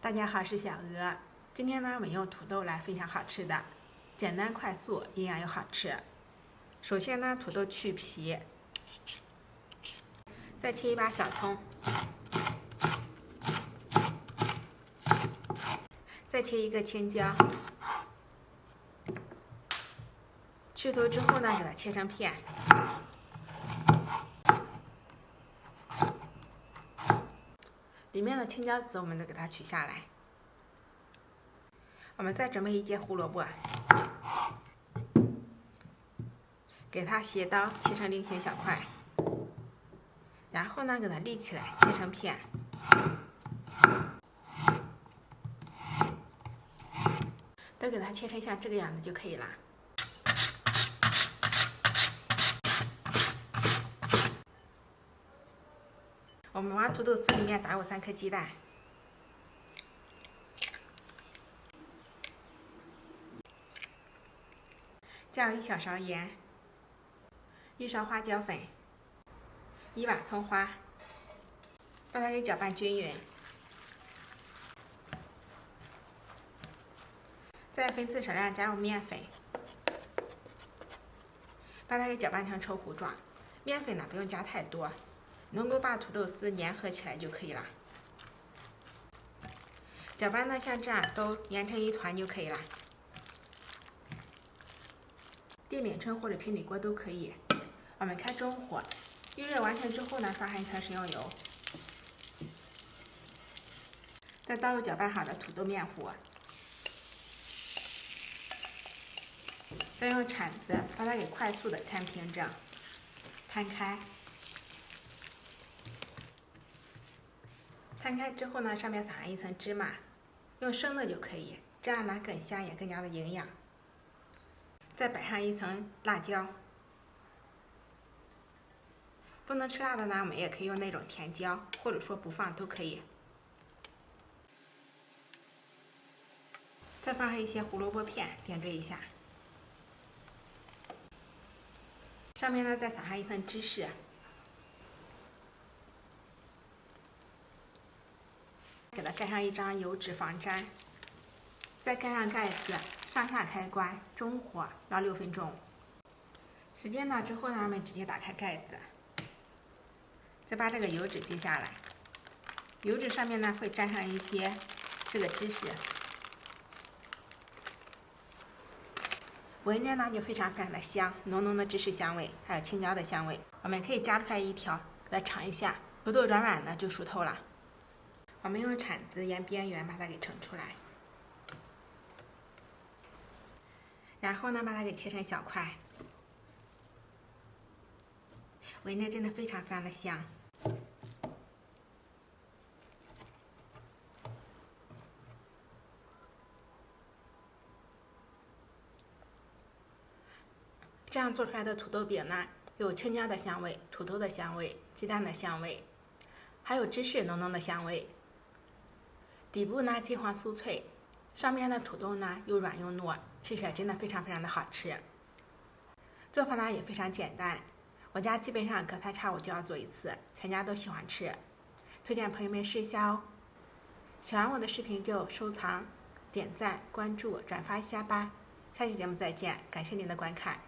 大家好，是小鹅。今天呢，我们用土豆来分享好吃的，简单快速，营养又好吃。首先呢，土豆去皮，再切一把小葱，再切一个青椒。去头之后呢，给它切成片。里面的青椒籽我们都给它取下来。我们再准备一节胡萝卜，给它斜刀切成菱形小块，然后呢给它立起来切成片。都给它切成像这个样子就可以了。我们往土豆丝里面打入3颗鸡蛋，加入1小勺盐，1勺花椒粉，1把葱花，把它给搅拌均匀。再分次少量加入面粉，把它给搅拌成稠糊状。面粉呢不用加太多，能够把土豆丝粘合起来就可以了。搅拌的像这样都粘成一团就可以了。电饼铛或者平底锅都可以。我们开中火，预热完成之后呢，刷上一层食用油，再倒入搅拌好的土豆面糊，再用铲子把它给快速的摊平整，摊开。摊开之后呢，上面撒上一层芝麻，用生的就可以，这样呢更香也更加的营养。再摆上一层辣椒，不能吃辣的呢，我们也可以用那种甜椒，或者说不放都可以。再放上一些胡萝卜片，点缀一下。上面呢再撒上一层芝士，给它盖上一张油纸防粘，再盖上盖子，上下开关，中火燎6分钟。时间到之后呢，我们直接打开盖子，再把这个油纸揭下来，油纸上面呢会沾上一些这个芝士，闻着呢就非常的香，浓浓的芝士香味，还有青椒的香味。我们可以夹出来一条，给它尝一下，土豆软软的就熟透了。我们用铲子沿边缘把它给盛出来，然后呢把它给切成小块，闻着真的非常的香。这样做出来的土豆饼呢，有青椒的香味、土豆的香味、鸡蛋的香味，还有芝士浓浓的香味。底部呢金黄酥脆，上面的土豆呢又软又糯，吃起来真的非常的好吃。做法呢也非常简单，我家基本上隔3差5就要做一次，全家都喜欢吃，推荐朋友们试一下哦。喜欢我的视频就收藏、点赞、关注、转发一下吧。下期节目再见，感谢您的观看。